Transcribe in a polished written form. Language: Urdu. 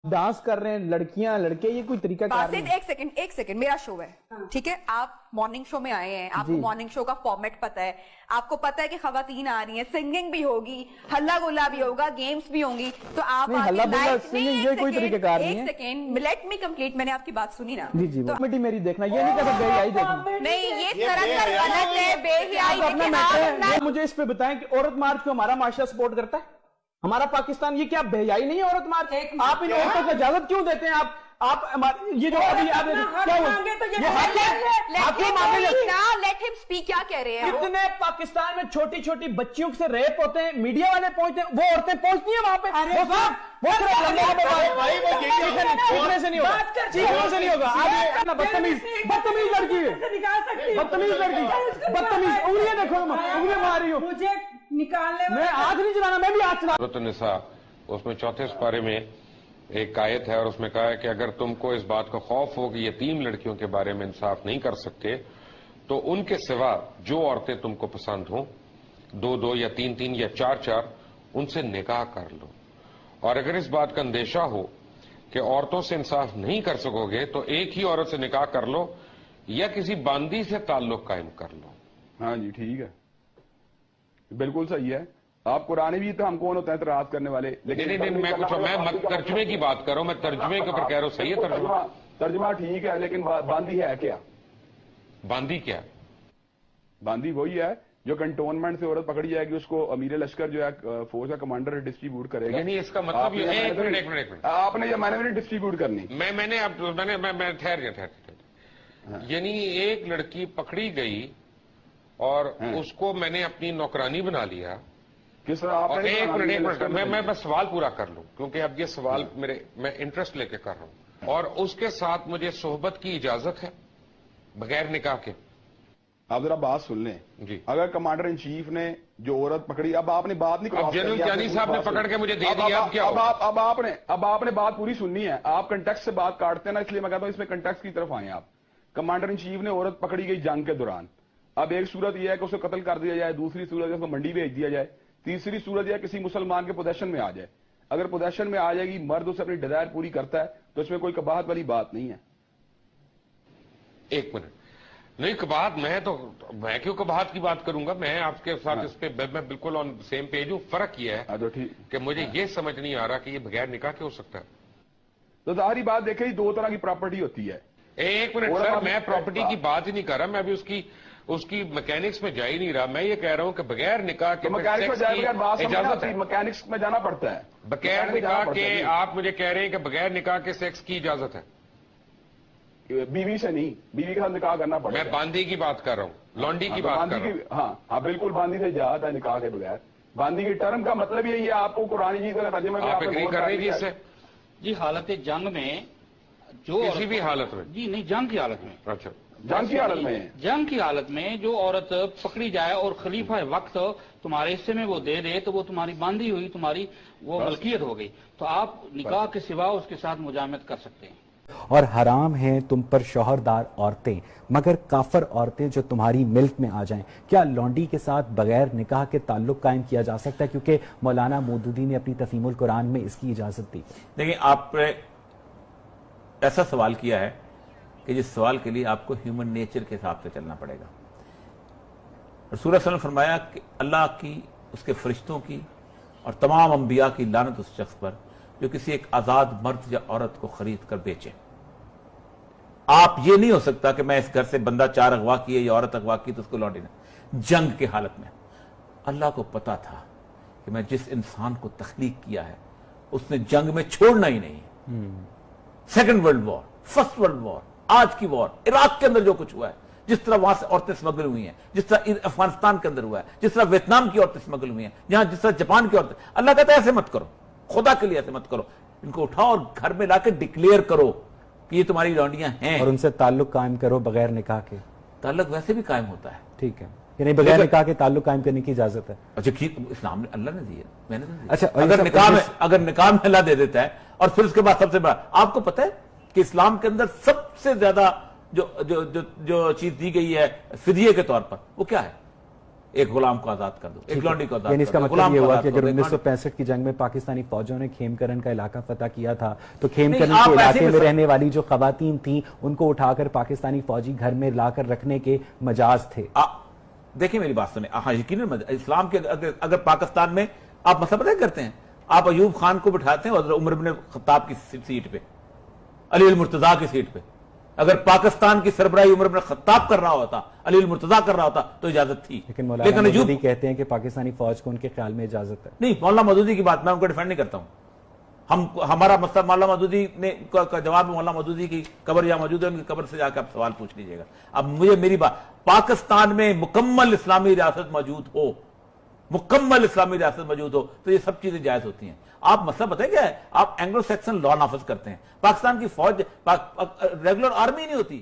ڈانس کر رہے ہیں لڑکیاں لڑکے, یہ کوئی طریقہ کار نہیں. ایک سیکنڈ میرا شو ہے, ٹھیک ہے, آپ مارننگ شو میں آئے ہیں, آپ کو مارننگ شو کا فارمیٹ پتا ہے, آپ کو پتا ہے کہ خواتین آ رہی ہیں, سنگنگ بھی ہوگی, ہلا گلا بھی ہوگا, گیمز بھی ہوں گی, تو آپ کوئی طریقہ کار نہیں ہے. ایک سیکنڈ لیٹ می کمپلیٹ, میں نے آپ کی بات سنی نا. جی جی کمیٹی میری دیکھنا, یہ نہیں کہتا بے حیائی دیکھنا. نہیں, یہ سراسر غلط ہے, بے حیائی. مجھے اس پہ بتائیں کہ عورت مارچ کو ہمارا معاشرہ سپورٹ کرتا ہے, ہمارا پاکستان, یہ کیا بے حیائی نہیں ہے عورت مارچ؟ آپ ان عورتوں کو اجازت کیوں دیتے ہیں؟ آپ یہ جو کتنے پاکستان میں چھوٹی چھوٹی بچیوں سے ریپ ہوتے ہیں, میڈیا والے پہنچتے ہیں, وہ عورتیں پہنچتی ہیں وہاں پہ. نہیں ہوگا. بدتمیز لڑکی ہے, بدتمیز لڑکی, بدتمیز. انگلیاں دیکھو, انگلیاں مار رہی ہوں, میں ہاتھ نہیں چلانا, میں بھی ہاتھ چلا. سورۃ النساء اس میں 4 سپارے میں ایک آیت ہے, اور اس میں کہا ہے کہ اگر تم کو اس بات کا خوف ہو کہ یتیم لڑکیوں کے بارے میں انصاف نہیں کر سکتے تو ان کے سوا جو عورتیں تم کو پسند ہوں, 2 یا 3 یا 4 ان سے نکاح کر لو. اور اگر اس بات کا اندیشہ ہو کہ عورتوں سے انصاف نہیں کر سکو گے تو ایک ہی عورت سے نکاح کر لو یا کسی باندی سے تعلق قائم کر لو. ہاں جی ٹھیک ہے, بالکل صحیح ہے. آپ قرآن بھی تو ہم کون ہوتے ہیں اعتراض کرنے والے؟ لیکن میں ترجمے کی بات کر رہا ہوں, میں ترجمے کے اوپر کہہ رہا ہوں. صحیح ہے ترجمہ ٹھیک ہے, لیکن باندی ہے کیا؟ باندی کیا؟ باندی وہی ہے جو کنٹونمنٹ سے عورت پکڑی جائے گی, اس کو امیر لشکر جو ہے فوج کا کمانڈر ڈسٹریبیوٹ کرے گا. یعنی اس کا مطلب ایک منٹ آپ نے, یا میں نے ڈسٹریبیوٹ کرنی, میں ٹھہر گیا. یعنی ایک لڑکی پکڑی گئی اور اس کو میں نے اپنی نوکرانی بنا لیا. کس طرح؟ ایک منٹ میں سوال پورا کر لوں, کیونکہ اب یہ سوال میں انٹرسٹ لے کے کر رہا ہوں. اور اس کے ساتھ مجھے صحبت کی اجازت ہے بغیر نکاح کے؟ آپ ذرا بات سن لیں جی. اگر کمانڈر ان چیف نے جو عورت پکڑی, اب آپ نے بات نہیں, جنرل چانی صاحب نے پکڑ کے مجھے دے دیا, اب آپ نے بات پوری سننی ہے. آپ کنٹیکسٹ سے بات کاٹتے ہیں نا, اس لیے میں کہتا ہوں اس میں کنٹیکسٹ کی طرف آئیں آپ. کمانڈر ان چیف نے عورت پکڑی گئی جنگ کے دوران. اب ایک صورت یہ ہے کہ اسے قتل کر دیا جائے, دوسری صورت ہے اس کو منڈی بھیج دیا جائے, تیسری صورت یہ کسی مسلمان کے پوزیشن میں آ جائے. اگر پوزیشن میں آ جائے گی, مرد اسے اپنی ڈیزائر پوری کرتا ہے, تو اس میں کوئی قباحت والی بات نہیں ہے. ایک منٹ, نہیں قباحت, میں کیوں قباحت کی بات کروں گا؟ میں آپ کے ساتھ اس پہ میں بالکل آن سیم پیج ہوں. فرق یہ ہے کہ مجھے یہ سمجھ نہیں آ رہا کہ یہ بغیر نکاح کیوں ہو سکتا ہے. تو ظاہری بات دیکھیں, 2 طرح کی پراپرٹی ہوتی ہے. ایک منٹ سر, میں پراپرٹی کی بات ہی نہیں کر رہا, میں ابھی اس کی میکینکس میں جا ہی نہیں رہا. میں یہ کہہ رہا ہوں کہ بغیر نکاح کے اجازت ہے, میکینکس میں جانا پڑتا ہے. بغیر نکاح کے آپ مجھے کہہ رہے ہیں کہ بغیر نکاح کے سیکس کی اجازت ہے؟ بیوی سے نہیں, بیوی کے ساتھ نکاح کرنا پڑتا ہے. میں باندی کی بات کر رہا ہوں, لانڈی کی بات کر رہا ہوں. ہاں بالکل, باندی سے اجازت ہے نکاح کے بغیر. باندی کی ٹرم کا مطلب یہی ہے, آپ کو قرآن جی کا ترجمہ آپ ایگری کر رہے ہیں اس سے؟ جی حالت جنگ میں جو کسی بھی حالت میں, جی نہیں جنگ کی حالت میں, اچھا جنگ کی حالت میں جو عورت پکڑی جائے اور خلیفہ وقت تمہارے حصے میں وہ دے دے تو وہ تمہاری باندھی ہوئی, تمہاری وہ ملکیت ہو گئی, تو آپ نکاح کے سوا اس کے ساتھ مجامعت کر سکتے ہیں. اور حرام ہیں تم پر شوہردار عورتیں مگر کافر عورتیں جو تمہاری ملک میں آ جائیں. کیا لونڈی کے ساتھ بغیر نکاح کے تعلق قائم کیا جا سکتا ہے؟ کیونکہ مولانا مودودی نے اپنی تفہیم القرآن میں اس کی اجازت دی. دیکھیں, آپ نے ایسا سوال کیا ہے کہ جس سوال کے لیے آپ کو ہیومن نیچر کے حساب سے چلنا پڑے گا. رسول اللہ صلی اللہ علیہ وسلم نے فرمایا کہ اللہ کی, اس کے فرشتوں کی اور تمام انبیاء کی لعنت اس شخص پر جو کسی ایک آزاد مرد یا عورت کو خرید کر بیچے. آپ یہ نہیں ہو سکتا کہ میں اس گھر سے بندہ 4 اغوا کیے یا عورت اغوا کی تو اس کو لوٹی نہ. جنگ کے حالت میں اللہ کو پتا تھا کہ میں جس انسان کو تخلیق کیا ہے اس نے جنگ میں چھوڑنا ہی نہیں ہے. Second world war, first world war, آج کی وار, عراق کے اندر جو کچھ ہوا ہے, جس طرح وہاں سے عورتیں سمگل ہوئی ہیں, جس طرح افغانستان کے اندر ہوا ہے, جس طرح ویتنام کی عورتیں سمگل ہوئی ہیں, جہاں جس طرح جاپان کی عورتیں, اللہ کہتا ہے ایسے مت کرو, خدا کے لیے ایسے مت کرو. ان کو اٹھاؤ اور گھر میں لا کے ڈکلیئر کرو کہ یہ تمہاری لونڈیاں ہیں, اور ان سے تعلق قائم کرو بغیر نکاح کے. تعلق ویسے بھی قائم ہوتا ہے. ٹھیک ہے, یعنی بغیر نکاح کے تعلق قائم کرنے کی اجازت ہے. اچھا اسلام نے, اللہ نے دی ہے, میں نے دی. اچھا اگر نکاح میں اللہ دے دیتا ہے اور پھر اس کے بعد سب سے بڑا, آپ کو پتہ ہے کہ اسلام کے اندر سب سے زیادہ جو چیز دی گئی ہے فدیے کے طور پر, وہ کیا ہے؟ ایک غلام کو آزاد کر دو, ایک لونڈی کو آزاد یعنی کر اس کا دو, مطلب غلام یہ کو ہوا آزاد کہ کر اگر دو. 1965 کی جنگ میں پاکستانی فوجوں نے کھیم کرن کا علاقہ فتح کیا تھا تو کھیم نہیں، کرن آپ کے ایسے علاقے میں بھی رہنے والی جو خواتین تھیں ان کو اٹھا کر پاکستانی فوجی گھر میں لا کر رکھنے کے مجاز تھے. دیکھیں میری بات سنیں, ہاں یقیناً اسلام کے اگر پاکستان میں آپ مسئلہ پتہ کرتے ہیں, آپ ایوب خان کو بٹھاتے ہیں اور عمر بن خطاب کی سیٹ پہ, علی المرتضیٰ کی سیٹ پہ. اگر پاکستان کی سربراہی عمر بن خطاب کر رہا ہوتا, علی المرتضیٰ کر رہا ہوتا تو اجازت تھی. لیکن مولانا مودودی کہتے ہیں کہ پاکستانی فوج کو ان کے خیال میں اجازت ہے. نہیں, مولانا مودودی کی بات میں ان کو ڈیفینڈ نہیں کرتا ہوں. ہمارا مسئلہ مولانا مودودی نے کا جواب میں مولانا مودودی کی قبر یا موجود ہے, ان کی قبر سے جا کے آپ سوال پوچھ لیجیے گا. اب مجھے میری بات, پاکستان میں مکمل اسلامی ریاست موجود ہو, مکمل اسلامی ریاست موجود ہو تو یہ سب چیزیں جائز ہوتی ہیں. آپ مسئلہ بتائیں کیا ہے, آپ اینگلو سیکسن لا نافذ کرتے ہیں. پاکستان کی فوج ریگولر آرمی نہیں ہوتی.